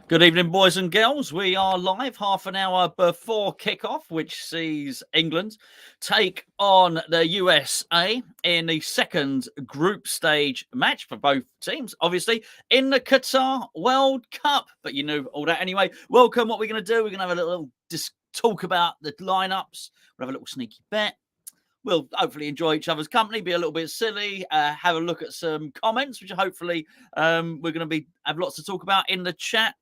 Good evening, boys and girls. We are live half an hour before kickoff, which sees England take on the USA in the second group stage match for both teams, obviously, in the Qatar World Cup. But you knew all that anyway. Welcome. What we're going to do, we're going to have a little talk about the lineups. We'll have a little sneaky bet. We'll hopefully enjoy each other's company, be a little bit silly, have a look at some comments, which hopefully we're going to have lots to talk about in the chat.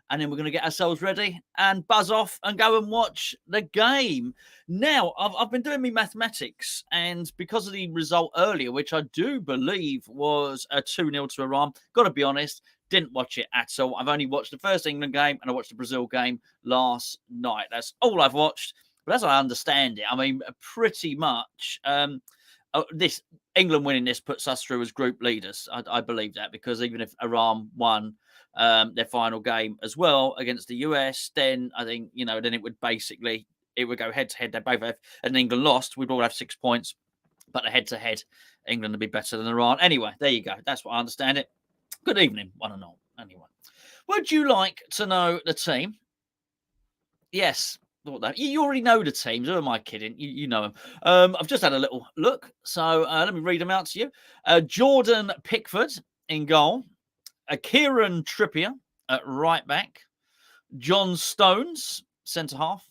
And then we're going to get ourselves ready and buzz off and go and watch the game. Now, I've been doing my mathematics, and because of the result earlier, which I do believe was a 2-0 to Iran, got to be honest, didn't watch it at all. I've only watched the first England game and I watched the Brazil game last night. That's all I've watched. But as I understand it, I mean, pretty much this England winning this puts us through as group leaders. I believe that, because even if Iran won their final game as well against the US, then I think, then it would go head to head. They both have, and England lost, we'd all have 6 points, but the head to head, England would be better than Iran. Anyway, there you go. That's what I understand it. Good evening, one and all. Anyway, would you like to know the team? Yes. You already know the teams. Who am I kidding? You know them. I've just had a little look. So let me read them out to you. Jordan Pickford in goal. Kieran Trippier at right back. John Stones, centre half.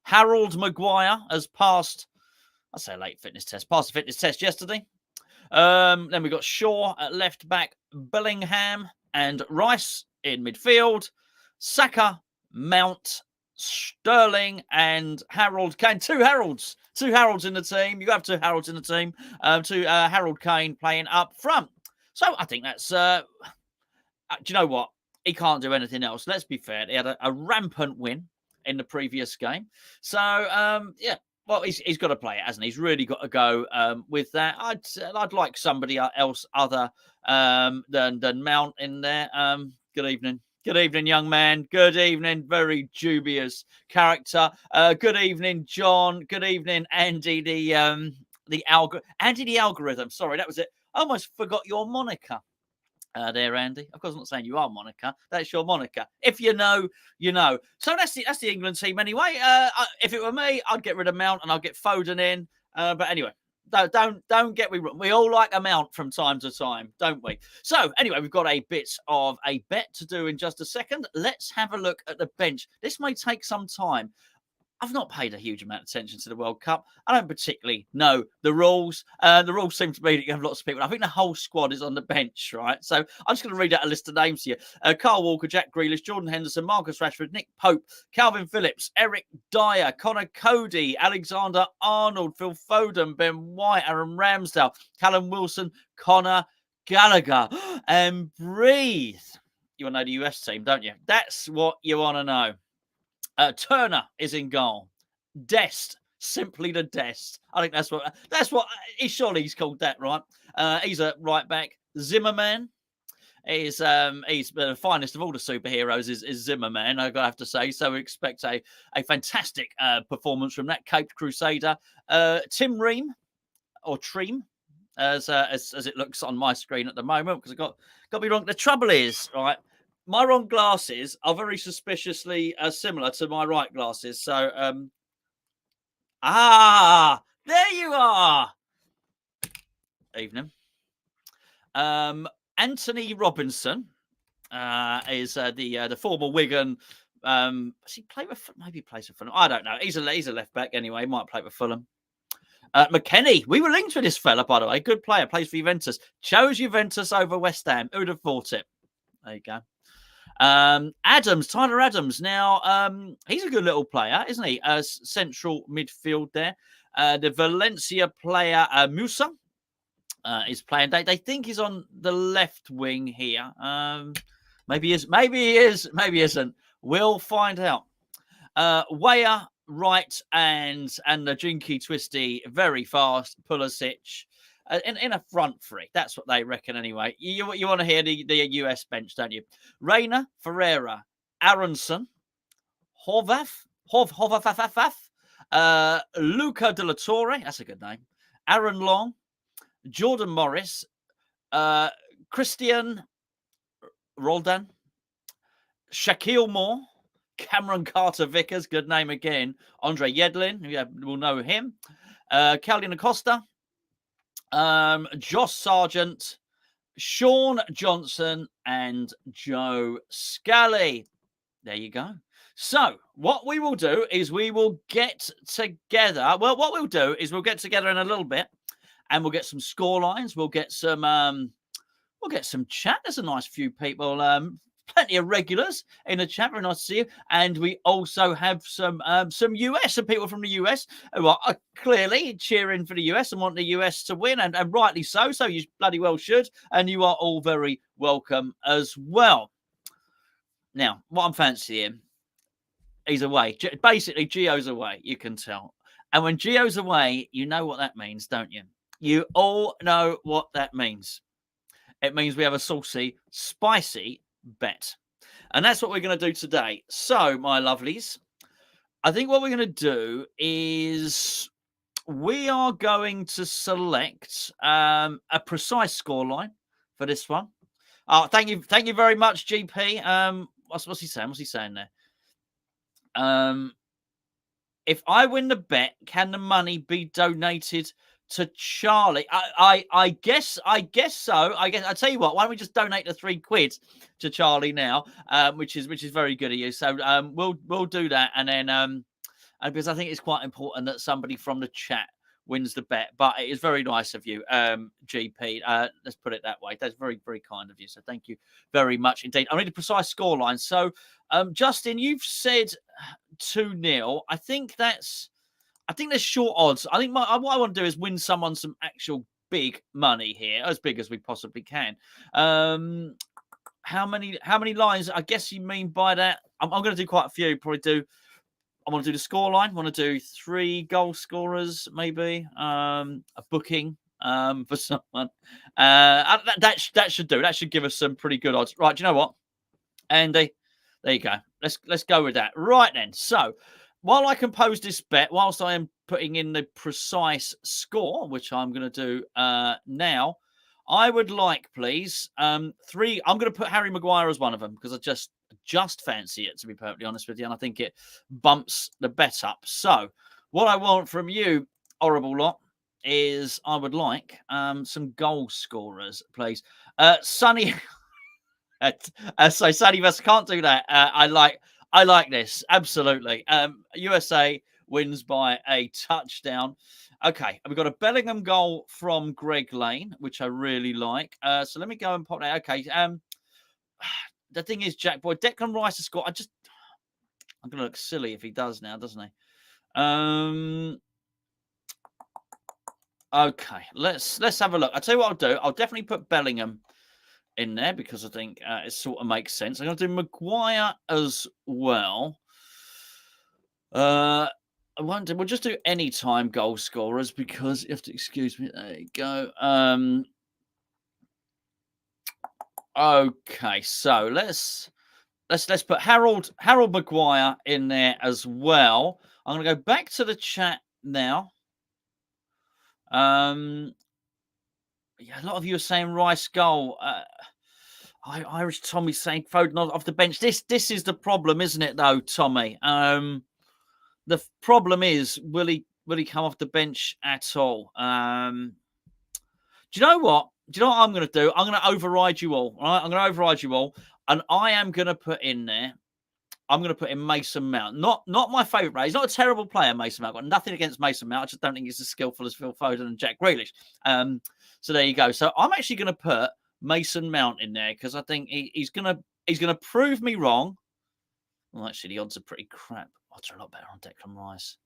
Harold Maguire has passed, I'd say, a late fitness test. Passed the fitness test yesterday. Then we've got Shaw at left back. Bellingham and Rice in midfield. Saka, Mount, Sterling and Harold Kane. Two Harolds in the team. You have two Harolds in the team. Harold Kane playing up front. So I think that's... do you know what? He can't do anything else. Let's be fair. He had a rampant win in the previous game. So, yeah. Well, he's got to play it, hasn't he? He's really got to go with that. I'd like somebody else other than Mount in there. Good evening. Good evening, young man. Good evening. Very dubious character. Good evening, John. Good evening, Andy. Andy the algorithm. Sorry, that was it. I almost forgot your moniker. There, Andy. Of course, I'm not saying you are Monica. That's your moniker. If you know, you know. So that's the England team anyway. If it were me, I'd get rid of Mount and I'd get Foden in. But anyway, don't get me wrong. We all like a Mount from time to time, don't we? So anyway, we've got a bit of a bet to do in just a second. Let's have a look at the bench. This may take some time. I've not paid a huge amount of attention to the World Cup. I don't particularly know the rules. The rules seem to be that you have lots of people. I think the whole squad is on the bench, right? So I'm just going to read out a list of names here. Carl Walker, Jack Grealish, Jordan Henderson, Marcus Rashford, Nick Pope, Calvin Phillips, Eric Dyer, Connor Cody, Alexander Arnold, Phil Foden, Ben White, Aaron Ramsdale, Callum Wilson, Connor Gallagher. And breathe. You want to know the US team, don't you? That's what you want to know. Turner is in goal. Dest, simply the Dest. I think that's what surely he's called that, right? He's a right back. Zimmerman he's the finest of all the superheroes is Zimmerman, I have to say. So we expect a fantastic performance from that Caped Crusader. Tim Ream or Treem, as it looks on my screen at the moment, because I got to be wrong. The trouble is, right, my wrong glasses are very suspiciously similar to my right glasses. So, there you are. Evening. Anthony Robinson is the former Wigan. Does he play with? Maybe he plays for Fulham. I don't know. He's a left back anyway. He might play for Fulham. McKennie, we were linked with this fella, by the way. Good player, plays for Juventus. Chose Juventus over West Ham. Who'd have thought it? There you go. Tyler Adams. Now, he's a good little player, isn't he? Central midfield there. The Valencia player, Musa, is playing. They think he's on the left wing here. Maybe he is. Maybe he is. Maybe he isn't. We'll find out. Weah, right, and the jinky twisty, very fast Pulisic. In a front three. That's what they reckon anyway. You want to hear the US bench, don't you? Reina, Ferreira, Aronson, Horvath, Luca de la Torre, that's a good name, Aaron Long, Jordan Morris, Christian Roldan, Shaquille Moore, Cameron Carter-Vickers, good name again. Andre Yedlin, we'll know him. Calvin Acosta, Josh Sargent, Sean Johnson, and Joe Scally. There you go. So what we will do is we will get together. Well, what we'll do is we'll get together in a little bit, and we'll get some score lines. We'll get some chat. There's a nice few people. Plenty of regulars in the chat. Very nice to see you. And we also have some US, some people from the US who are clearly cheering for the US and want the US to win, and rightly so. So you bloody well should. And you are all very welcome as well. Now, what I'm fancying, he's away. Basically, Gio's away, you can tell. And when Gio's away, you know what that means, don't you? You all know what that means. It means we have a saucy, spicy bet. And that's what we're going to do today. So, my lovelies, I think what we're going to do is we are going to select a precise scoreline for this one. Thank you very much, GP. What's he saying? What's he saying there? If I win the bet, can the money be donated to Charlie? I guess so. I tell you what, why don't we just donate the £3 to Charlie now, which is very good of you. So we'll do that, and then and because I think it's quite important that somebody from the chat wins the bet. But it is very nice of you, GP. Let's put it that way. That's very, very kind of you. So thank you very much indeed. I need a precise scoreline. So Justin, you've said 2-0. I think there's short odds. I think what I want to do is win someone some actual big money here, as big as we possibly can. How many lines? I guess you mean by that. I'm going to do quite a few. I want to do the score line. I want to do 3 goal scorers, maybe a booking for someone. That should do. That should give us some pretty good odds. Right? Do you know what, Andy? There you go. Let's go with that. Right then. So while I compose this bet, whilst I am putting in the precise score, which I'm going to do now, I would like, please, 3. I'm going to put Harry Maguire as one of them because I just fancy it, to be perfectly honest with you, and I think it bumps the bet up. So what I want from you, horrible lot, is I would like some goal scorers, please. Sonny, so Sonny Vest can't do that. I like this absolutely. USA wins by a touchdown. Okay, we've got a Bellingham goal from Greg Lane, which I really like. So let me go and pop that. Okay. The thing is, Jack Boy, Declan Rice has scored. I'm going to look silly if he does now, doesn't he? Okay, let's have a look. I'll tell you what I'll do. I'll definitely put Bellingham in there because I think it sort of makes sense. I'm going to do Maguire as well. I wonder, we'll just do anytime goal scorers because you have to excuse me. There you go. Okay, so let's put Harold Maguire in there as well. I'm going to go back to the chat now. Yeah, a lot of you are saying Rice goal. Irish Tommy saying Foden off the bench. This is the problem, isn't it, though, Tommy? The problem is, will he come off the bench at all? Do you know what? Do you know what I'm going to do? I'm going to override you all. Right? I'm going to override you all, and I am going to put in there. I'm going to put in Mason Mount. Not my favourite player. He's not a terrible player, Mason Mount. I've got nothing against Mason Mount. I just don't think he's as skillful as Phil Foden and Jack Grealish. So there you go. So I'm actually going to put Mason Mount in there because I think he's going to prove me wrong. Well, actually, the odds are pretty crap. Odds are a lot better on Declan Rice.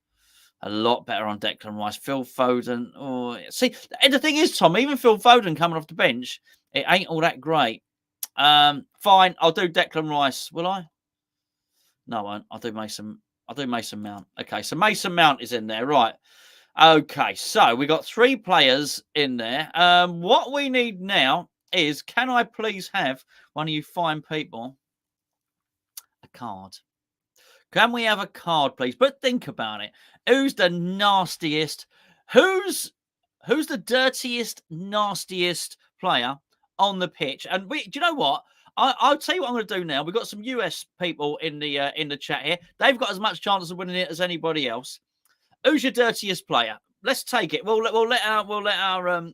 A lot better on Declan Rice. Phil Foden. Oh, see, the thing is, Tom, even Phil Foden coming off the bench, it ain't all that great. Fine, I'll do Declan Rice. Will I? No, I won't. I'll do Mason Mount. Okay, so Mason Mount is in there, right? Okay, so we got 3 players in there. What we need now is, can I please have one of you fine people a card? Can we have a card, please? But think about it. Who's the nastiest? Who's the dirtiest, nastiest player on the pitch? And do you know what? I'll tell you what I'm going to do now. We've got some US people in the chat here. They've got as much chance of winning it as anybody else. Who's your dirtiest player? Let's take it. We'll let our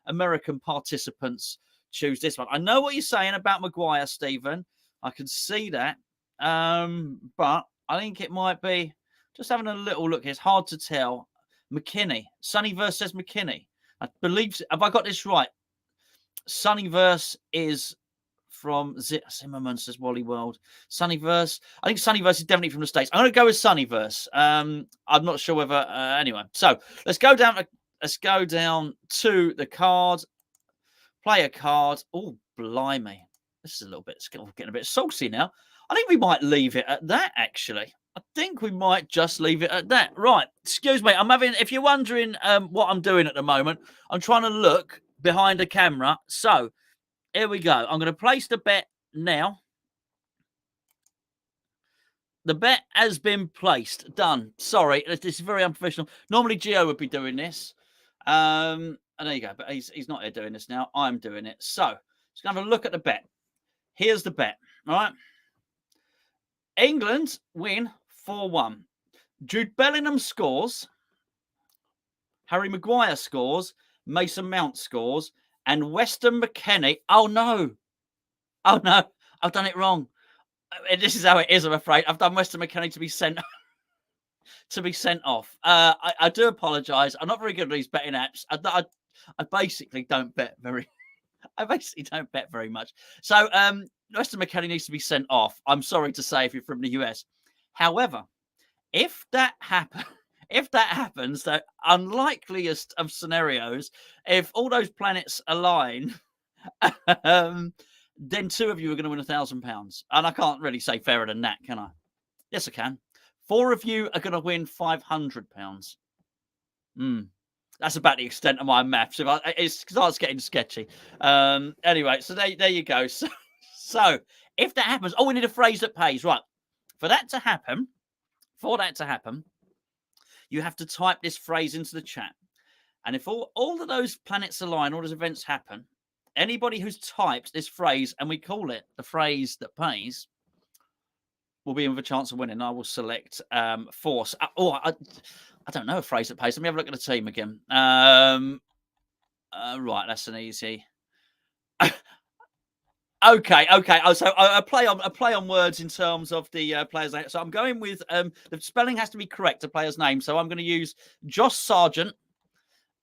American participants choose this one. I know what you're saying about Maguire, Stephen. I can see that, but I think it might be just having a little look. It's hard to tell. McKinney, Sunnyverse says McKinney. I believe. Have I got this right? Sunnyverse is from Zimmerman, says Wally World. Sunnyverse. I think Sunnyverse is definitely from the States. I'm going to go with Sunnyverse. I'm not sure whether. Anyway, so let's go down to the card. Play a card. Oh, blimey. This is a little bit getting a bit saucy now. I think we might leave it at that, actually. I think we might just leave it at that. Right. Excuse me. If you're wondering what I'm doing at the moment, I'm trying to look behind the camera. So here we go. I'm going to place the bet now. The bet has been placed. Done. Sorry. This is very unprofessional. Normally, Gio would be doing this. And there you go. But he's not here doing this now. I'm doing it. So let's have a look at the bet. Here's the bet. All right. England win 4-1. Jude Bellingham scores. Harry Maguire scores. Mason Mount scores. And Weston McKennie. Oh, no. Oh, no. I've done it wrong. This is how it is, I'm afraid. I've done Weston McKennie to be sent off. I do apologise. I'm not very good at these betting apps. I basically don't bet very much. So Weston McKennie needs to be sent off. I'm sorry to say if you're from the US. However, if that happens, the unlikeliest of scenarios, if all those planets align, then two of you are going to win £1,000. And I can't really say fairer than that, can I? Yes, I can. 4 of you are going to win £500. That's about the extent of my maths. It starts getting sketchy. Anyway, so there you go. So if that happens, we need a phrase that pays. Right. For that to happen, you have to type this phrase into the chat. And if all of those planets align, all those events happen, anybody who's typed this phrase, and we call it the phrase that pays, will be in with a chance of winning. I will select force. I don't know a phrase that pays. Let me have a look at the team again. Right, that's an easy. Okay. Oh, so I play on words in terms of the players' name. So I'm going with the spelling has to be correct, the player's name. So I'm going to use Josh Sargent,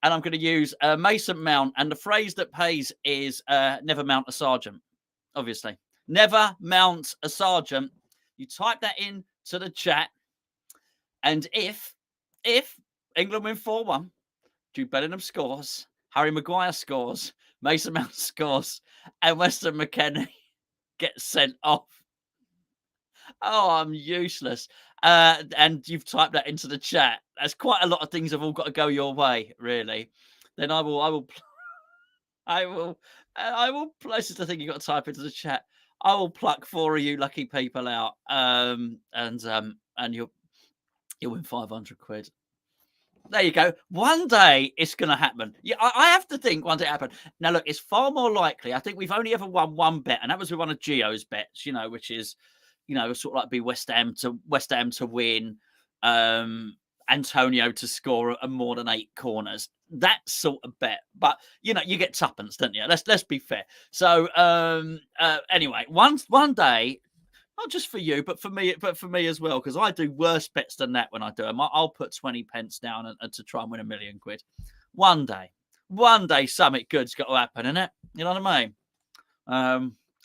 and I'm going to use Mason Mount, and the phrase that pays is never mount a sergeant. Obviously, never mount a sergeant. You type that into the chat, and if England win 4-1, Jude Bellingham scores, Harry Maguire scores, Mason Mount scores, and Weston McKennie gets sent off. Oh, I'm useless. And you've typed that into the chat. That's quite a lot of things have all got to go your way, really. Then I will. This is the thing you got to type into the chat. I will pluck 4 of you lucky people out, and you'll win £500. There you go. One day it's going to happen. Yeah, I have to think one day it happen. Now, look, it's far more likely. I think we've only ever won one bet, and that was with one of Gio's bets, which is, sort of like be West Ham to win, Antonio to score more than 8 corners. That sort of bet. But, you get tuppence, don't you? Let's be fair. So, anyway, one day, not just for you, but for me as well, because I do worse bets than that when I do them. I'll put 20 pence down and to try and win £1 million. One day, something good's got to happen, innit? You know what I mean?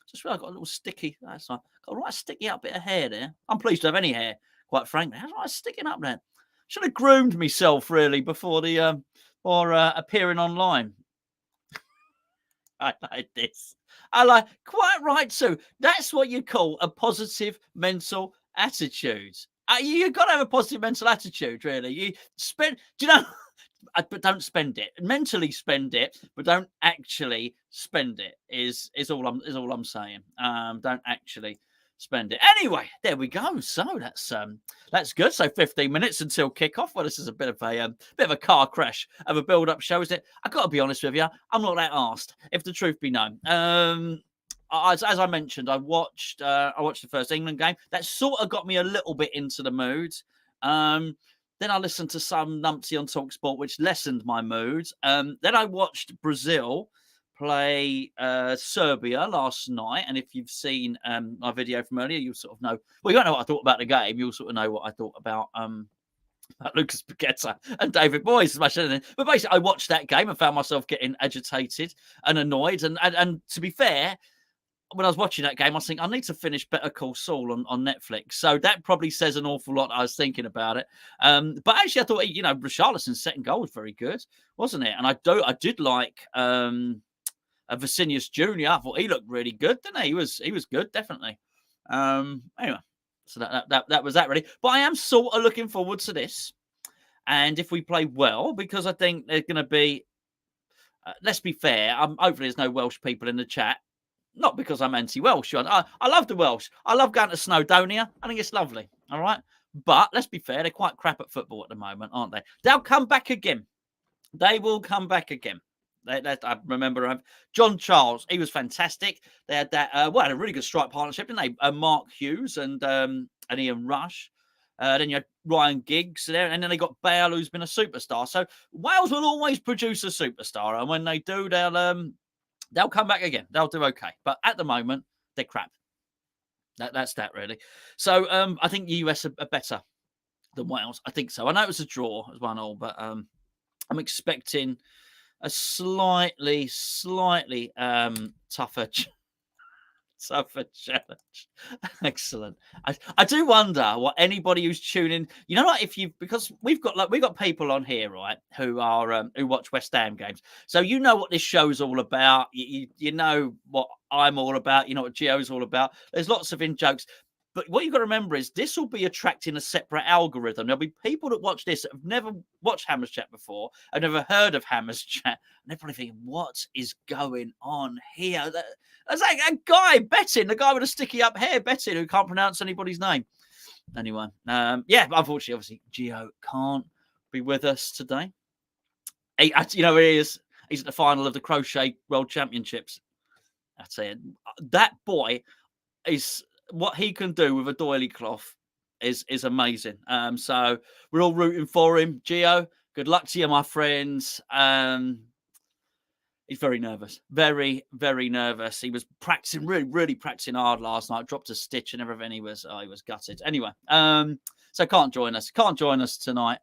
Just realised I've got a little sticky. That's right. Got a right sticky up bit of hair there. I'm pleased to have any hair, quite frankly. That's right, sticking up there. Should have groomed myself really before appearing online. I like this. Quite right too. That's what you call a positive mental attitude. You've got to have a positive mental attitude, really. But don't spend it. Mentally spend it, but don't actually spend it. Is all I'm saying. Don't actually spend it. Anyway, there we go. So that's good. So 15 minutes until kickoff. Well, this is a bit of a car crash of a build-up show, isn't it? I've got to be honest with you. I'm not that arsed, if the truth be known. as I mentioned, I watched the first England game. That sort of got me a little bit into the mood. Then I listened to some numpty on TalkSport, which lessened my mood. Then I watched Brazil play Serbia last night. And if you've seen my video from earlier, you'll sort of know. Well, you don't know what I thought about the game. You'll sort of know what I thought about Lucas Paqueta and David Moyes. But basically, I watched that game and found myself getting agitated and annoyed. And to be fair, when I was watching that game, I was thinking, I need to finish Better Call Saul on Netflix. So that probably says an awful lot. I was thinking about it. But actually, I thought, Richarlison's second goal was very good, wasn't it? And I did like Vicinius Jr. I thought he looked really good, didn't he? He was good, definitely. Anyway, so that was that really. But I am sort of looking forward to this. And if we play well, because I think there's going to be, let's be fair, hopefully there's no Welsh people in the chat. Not because I'm anti-Welsh. I love the Welsh. I love going to Snowdonia. I think it's lovely. All right. But let's be fair, they're quite crap at football at the moment, aren't they? They'll come back again. They will come back again. I remember John Charles. He was fantastic. They had that. Had a really good strike partnership, didn't they? Mark Hughes and Ian Rush. Then you had Ryan Giggs there, and then they got Bale, who's been a superstar. So Wales will always produce a superstar, and when they do, they'll come back again. They'll do okay. But at the moment, they're crap. That's that, really. So I think the US are better than Wales. I think so. I know it was a draw as 1-1, but I'm expecting a slightly tougher challenge. Excellent. I do wonder what anybody who's tuning, like because we've got people on here, right, who are who watch West Ham games. So you know what this show's all about. You know what I'm all about. You know what Gio's all about. There's lots of in jokes. But what you've got to remember is this will be attracting a separate algorithm. There'll be people that watch this that have never watched Hammers Chat before, have never heard of Hammers Chat, and they're probably thinking, what is going on here? There's like a guy betting, the guy with the sticky up hair betting who can't pronounce anybody's name. Anyway, unfortunately, obviously, Gio can't be with us today. He is. He's at the final of the Crochet World Championships. I tell you, that boy is... What he can do with a doily cloth is amazing. So we're all rooting for him. Gio, good luck to you, my friends. He's very nervous. Very, very nervous. He was practicing, really practicing hard last night. Dropped a stitch and everything. He was gutted. Anyway, so can't join us tonight.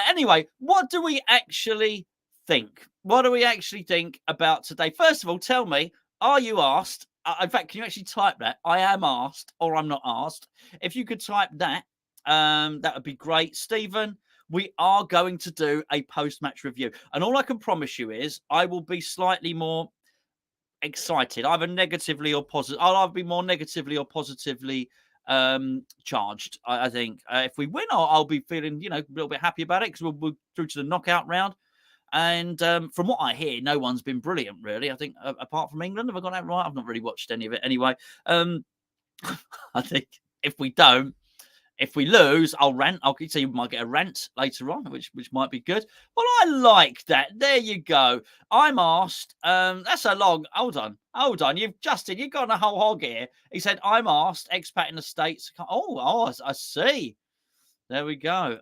Anyway, what do we actually think? What do we actually think about today? First of all, tell me, are you asked? In fact, can you actually type that? I am asked, or I'm not asked. If you could type that, that would be great. Stephen, we are going to do a post-match review. And all I can promise you is I will be slightly more excited, either negatively or positive. I'll either be more negatively or positively charged. I think if we win, I'll be feeling, a little bit happy about it because we're through to the knockout round. And from what I hear, no one's been brilliant, really. I think apart from England, have I got that right? I've not really watched any of it anyway. I think if we lose, I'll rant. So you might get a rant later on, which might be good. Well, I like that. There you go. I'm asked. That's a long. Hold on. You've gone a whole hog here. He said, I'm asked, expat in the States. Oh, I see. There we go.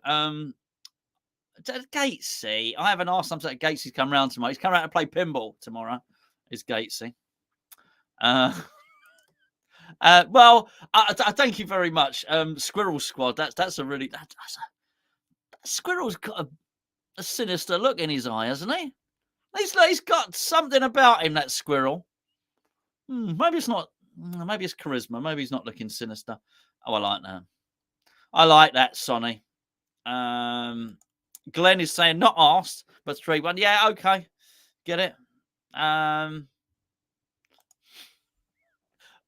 Gatesy, I haven't asked him that Gatesy's come round tomorrow. He's come around to play pinball tomorrow. Is Gatesy? Well, I thank you very much, Squirrel Squad. That's a really Squirrel's got a sinister look in his eye, hasn't he? He's got something about him. That Squirrel. Maybe it's not. Maybe it's charisma. Maybe he's not looking sinister. Oh, I like that. I like that, Sonny. Glenn is saying not asked, but 3-1. Yeah, okay, get it.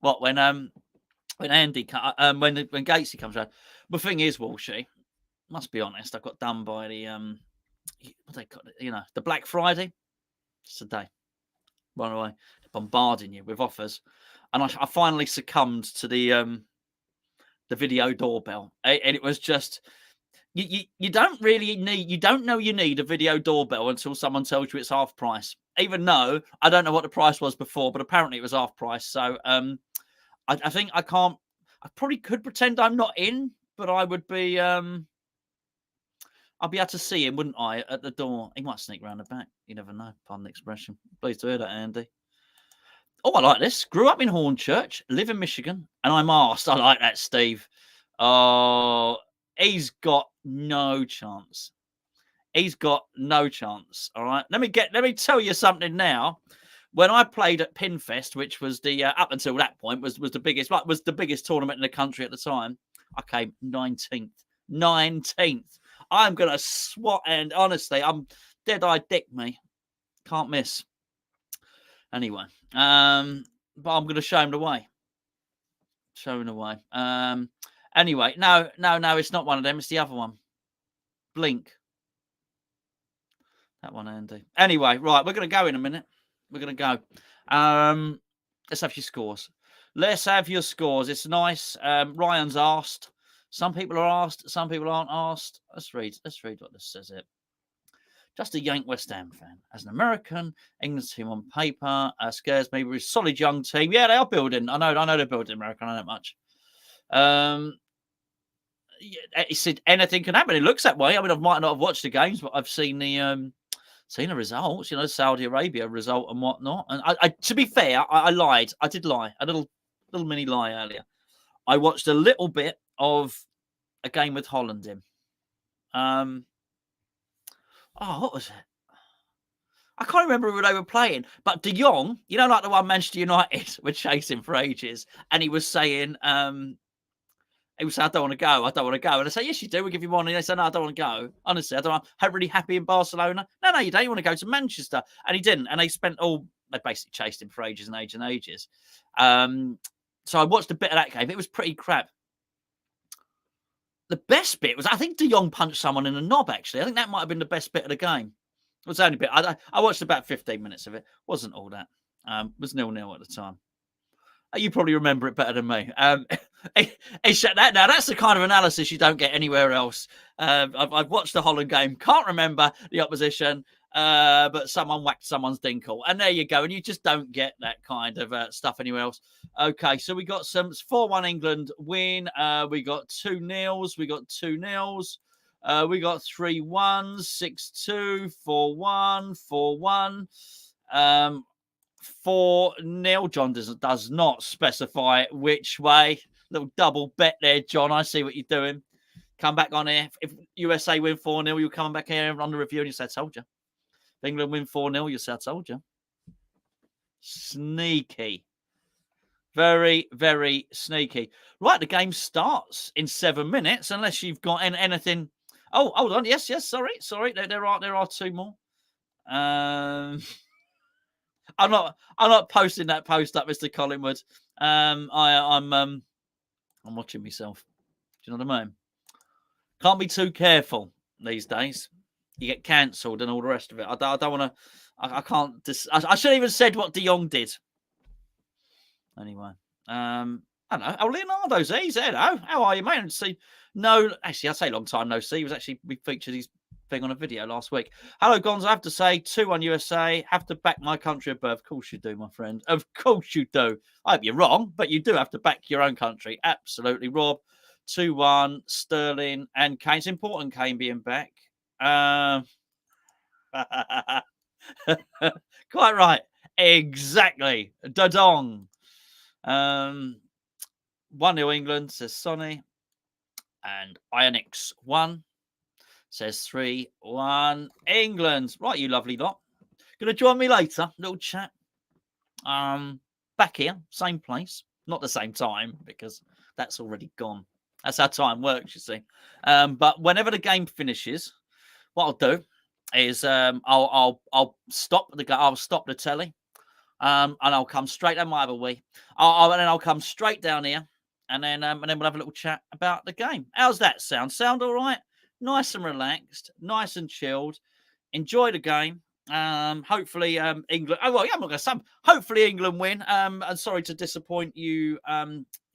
What when Andy when Gatesy comes around? The thing is, Walshy, must be honest, I got done by the what they call it, the Black Friday. It's today. By the way, bombarding you with offers, and I finally succumbed to the video doorbell, and it was just. You don't really need, you don't know you need a video doorbell until someone tells you it's half price. Even though I don't know what the price was before, but apparently it was half price. So I think I can't. I probably could pretend I'm not in, but I would be. I'll be able to see him, wouldn't I, at the door? He might sneak around the back. You never know. Pardon the expression. Pleased to hear that, Andy. Oh, I like this. Grew up in Hornchurch, live in Michigan, and I'm asked. I like that, Steve. Oh, he's got no chance. He's got no chance. All right. Let me tell you something now. When I played at Pinfest, which was the up until that point was the biggest, like, was the biggest tournament in the country at the time, I came 19th. 19th. I'm gonna swat, and honestly, I'm dead-eyed dick me. Can't miss. Anyway, but I'm gonna show him the way. Show him the way. Anyway, no, it's not one of them. It's the other one. Blink. That one, Andy. Anyway, right, we're going to go in a minute. We're going to go. Let's have your scores. Let's have your scores. It's nice. Ryan's asked. Some people are asked. Some people aren't asked. Let's read what this says here. Just a Yank West Ham fan. As an American, England's team on paper scares me. We're a solid young team. Yeah, they are building. I know they're building America. I know that much. He said anything can happen. It looks that way. I mean, I might not have watched the games, but I've seen the results. You know, Saudi Arabia result and whatnot. And I to be fair, I lied. I did lie. A little mini lie earlier. I watched a little bit of a game with Holland in. What was it? I can't remember who they were playing, but De Jong, you know, like the one Manchester United were chasing for ages, and he was saying, he was saying, I don't want to go. And I say, yes, you do. We'll give you money. And they say, no, I don't want to go. Honestly, I'm really happy in Barcelona. No, you don't. You want to go to Manchester. And he didn't. And they basically chased him for ages and ages and ages. So I watched a bit of that game. It was pretty crap. The best bit was, I think De Jong punched someone in the knob, actually. I think that might have been the best bit of the game. It was only a bit. I watched about 15 minutes of it. Wasn't all that. It was 0-0 at the time. You probably remember it better than me. Now that's the kind of analysis you don't get anywhere else. I've watched the Holland game. Can't remember the opposition, but someone whacked someone's dinkle. And there you go. And you just don't get that kind of stuff anywhere else. Okay, so we got some 4-1 England win. We got 2-0s. We got 2-0s. We got 3-1, 6-2, 4-1, 4-1. 4-0. John does not specify which way. Little double bet there, John. I see what you're doing. Come back on here. If USA win 4-0, you'll come back here on the review and you say, I told you. If England win 4-0, you say, I told you. Sneaky. Very, very sneaky. Right, the game starts in 7 minutes, unless you've got anything. Oh, hold on. Yes. Sorry. There are two more. I'm not posting that post up, Mr. Collingwood. I'm watching myself. Do you know what I mean? Can't be too careful these days. You get cancelled and all the rest of it. I don't want to. I can't. I should have even said what De Jong did. Anyway, I don't know. Oh, Leonardo's there. He's there. How are you, mate? See, no, actually, I'd say long time no see. We featured his thing on a video last week. Hello, Gonzo. I have to say, 2-1 USA. Have to back my country of birth. Of course you do, my friend. Of course you do. I hope you're wrong, but you do have to back your own country. Absolutely, Rob. 2-1, Sterling and Kane. It's important, Kane being back. Quite right. Exactly. Dodong. 1-0 England, says Sonny. And Ionix 1. Says 3-1 England. Right, you lovely lot. Going to join me later. Little chat. Back here, same place. Not the same time, because that's already gone. That's how time works, you see. But whenever the game finishes, what I'll do is I'll stop the telly, and I'll come straight. I might have a wee. And then I'll come straight down here, and then we'll have a little chat about the game. How's that sound? Sound all right? Nice and relaxed, nice and chilled. Enjoy the game. Hopefully England. Oh well, yeah, I'm not going to say. Hopefully England win. I'm sorry to disappoint you,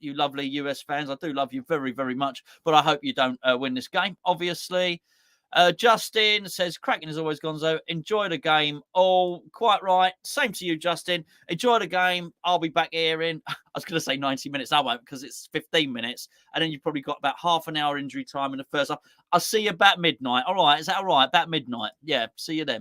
you lovely US fans. I do love you very, very much, but I hope you don't win this game, obviously. Justin says, cracking as always, Gonzo. Enjoy the game. All quite right. Same to you, Justin. Enjoy the game. I'll be back here in, I was going to say 90 minutes. I won't, because it's 15 minutes. And then you've probably got about half an hour injury time in the first half. I'll see you about midnight. All right. Is that all right? About midnight. Yeah. See you then.